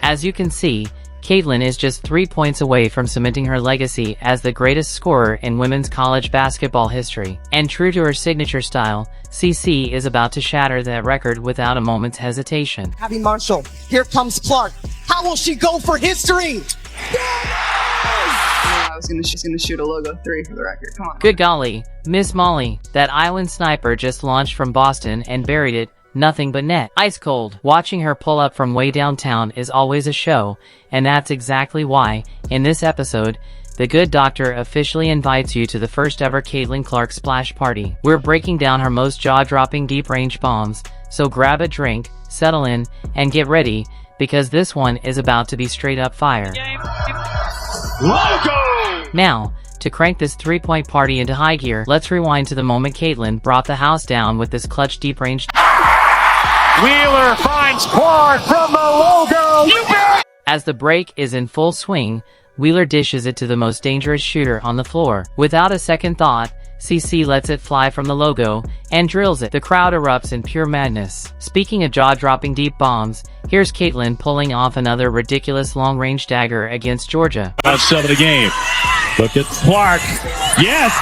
As you can see, Caitlin is just 3 points away from cementing her legacy as the greatest scorer in women's college basketball history. And true to her signature style, CC is about to shatter that record without a moment's hesitation. Abby Marshall, here comes Clark. How will she go for history? She's gonna shoot a logo 3 for the record. Come on. Good golly, Miss Molly, that island sniper just launched from Boston and buried it. Nothing but net. Ice cold. Watching her pull up from way downtown is always a show, and that's exactly why, in this episode, the good doctor officially invites you to the first ever Caitlin Clark splash party. We're breaking down her most jaw-dropping deep-range bombs, so grab a drink, settle in, and get ready, because this one is about to be straight up fire. Logo! Now, to crank this 3-point party into high gear, let's rewind to the moment Caitlin brought the house down with this clutch deep-range. Wheeler finds Clark from the logo. You bet! As the break is in full swing, Wheeler dishes it to the most dangerous shooter on the floor. Without a second thought, CC lets it fly from the logo and drills it. The crowd erupts in pure madness. Speaking of jaw-dropping deep bombs, here's Caitlin pulling off another ridiculous long-range dagger against Georgia. Last 7 of the game. Look at Clark. Yes!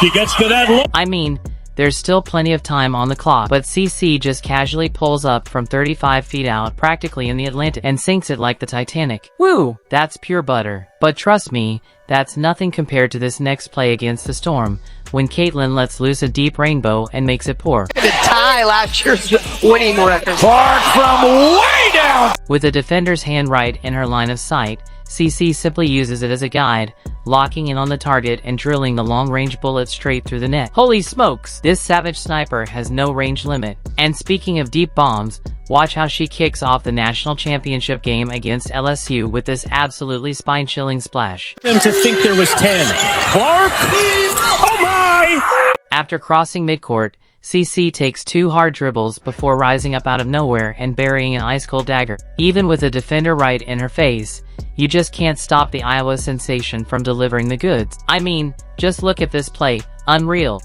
She gets to that look. I mean, there's still plenty of time on the clock, but CC just casually pulls up from 35 feet out, practically in the Atlantic, and sinks it like the Titanic. Woo! That's pure butter. But trust me, that's nothing compared to this next play against the Storm, when Caitlin lets loose a deep rainbow and makes it pour. To tie last year's winning record. Clark from way down. With the defender's hand right in her line of sight, CC simply uses it as a guide, locking in on the target and drilling the long-range bullet straight through the net. Holy smokes! This savage sniper has no range limit. And speaking of deep bombs, watch how she kicks off the national championship game against LSU with this absolutely spine-chilling splash. Them to think there was 10. Clark! Oh my! After crossing midcourt, CC takes 2 hard dribbles before rising up out of nowhere and burying an ice-cold dagger. Even with a defender right in her face, you just can't stop the Iowa sensation from delivering the goods. I mean, just look at this play. Unreal.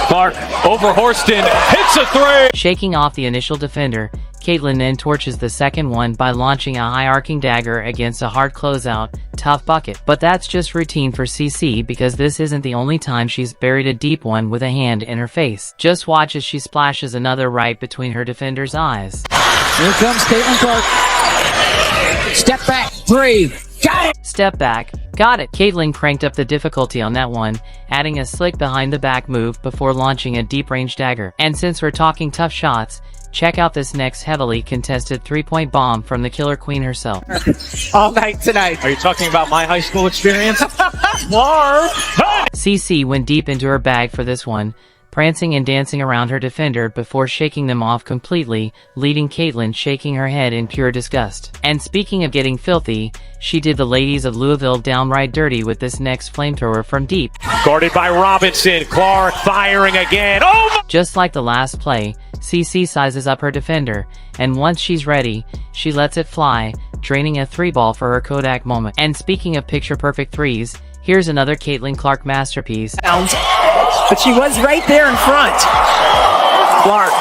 Clark over Horston, hits a 3! Shaking off the initial defender, Caitlin then torches the second one by launching a high-arcing dagger against a hard closeout, tough bucket. But that's just routine for CC because this isn't the only time she's buried a deep one with a hand in her face. Just watch as she splashes another right between her defender's eyes. Here comes Caitlin Clark. Step back, 3. Got it! Step back. Got it. Caitlin cranked up the difficulty on that one, adding a slick behind-the-back move before launching a deep-range dagger. And since we're talking tough shots, check out this next heavily contested 3-point bomb from the Killer Queen herself. All night tonight. Are you talking about my high school experience? Clark! CC went deep into her bag for this one, prancing and dancing around her defender before shaking them off completely, leaving Caitlin shaking her head in pure disgust. And speaking of getting filthy, she did the ladies of Louisville downright dirty with this next flamethrower from deep. Guarded by Robinson. Clark firing again. Oh my! Just like the last play, CC sizes up her defender, and once she's ready, she lets it fly, draining a 3-ball for her Kodak moment. And speaking of picture-perfect threes, here's another Caitlin Clark masterpiece. But she was right there in front. Clark,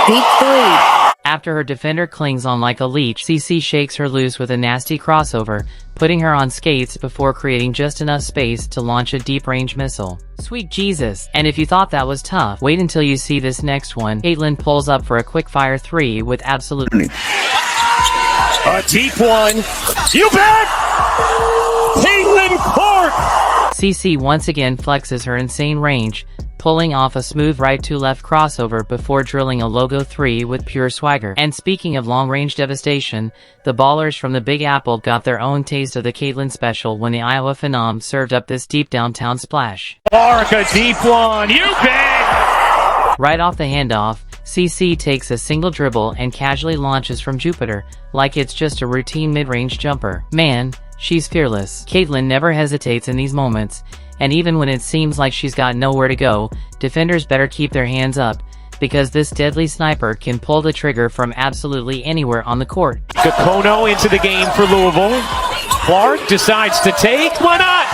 deep 3. After her defender clings on like a leech, CC shakes her loose with a nasty crossover, putting her on skates before creating just enough space to launch a deep-range missile. Sweet Jesus. And if you thought that was tough, wait until you see this next one. Caitlin pulls up for a quick-fire 3 with absolutely a deep one. You bet! Caitlin Clark! CC once again flexes her insane range, pulling off a smooth right-to-left crossover before drilling a logo 3 with pure swagger. And speaking of long-range devastation, the ballers from the Big Apple got their own taste of the Caitlin special when the Iowa Phenom served up this deep downtown splash. Clark, a deep one, you bet! Right off the handoff, CC takes a single dribble and casually launches from Jupiter, like it's just a routine mid-range jumper. Man, she's fearless. Caitlin never hesitates in these moments, and even when it seems like she's got nowhere to go, defenders better keep their hands up, because this deadly sniper can pull the trigger from absolutely anywhere on the court. Gapono into the game for Louisville. Clark decides to take. Why not?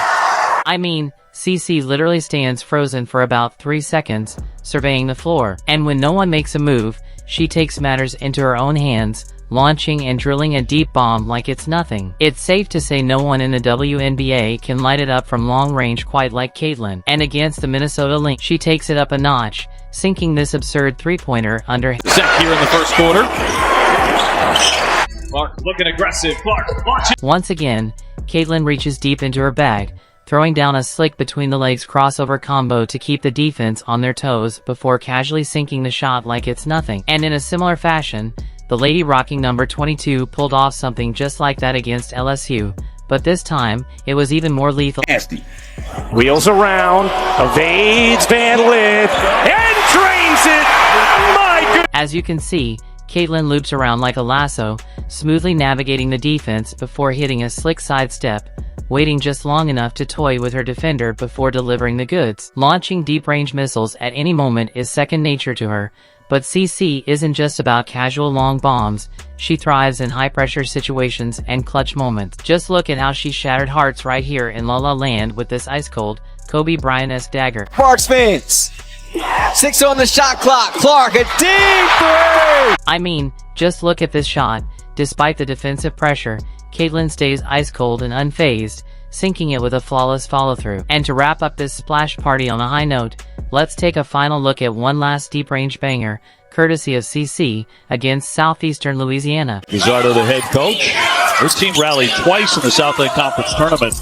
I mean, CC literally stands frozen for about 3 seconds, surveying the floor. And when no one makes a move, she takes matters into her own hands, launching and drilling a deep bomb like it's nothing. It's safe to say no one in the WNBA can light it up from long range quite like Caitlin. And against the Minnesota Lynx, she takes it up a notch, sinking this absurd three-pointer under. Set here in the first quarter. Clark looking aggressive. Clark, watch it. Once again, Caitlin reaches deep into her bag, throwing down a slick between the legs crossover combo to keep the defense on their toes before casually sinking the shot like it's nothing. And in a similar fashion, the lady rocking number 22 pulled off something just like that against LSU, but this time, it was even more lethal. Nasty. Wheels around, evades Van Lith, and drains it! My goodness! As you can see, Caitlin loops around like a lasso, smoothly navigating the defense before hitting a slick sidestep, waiting just long enough to toy with her defender before delivering the goods. Launching deep-range missiles at any moment is second nature to her, but CC isn't just about casual long bombs. She thrives in high-pressure situations and clutch moments. Just look at how she shattered hearts right here in La La Land with this ice-cold, Kobe Bryant-esque dagger. Sparks fans, 6 on the shot clock. Clark, a deep three! I mean, just look at this shot. Despite the defensive pressure, Caitlin stays ice-cold and unfazed, sinking it with a flawless follow-through. And to wrap up this splash party on a high note, let's take a final look at one last deep-range banger, courtesy of CC, against Southeastern Louisiana. Guzzardo, the head coach. This team rallied twice in the Southland Conference Tournament.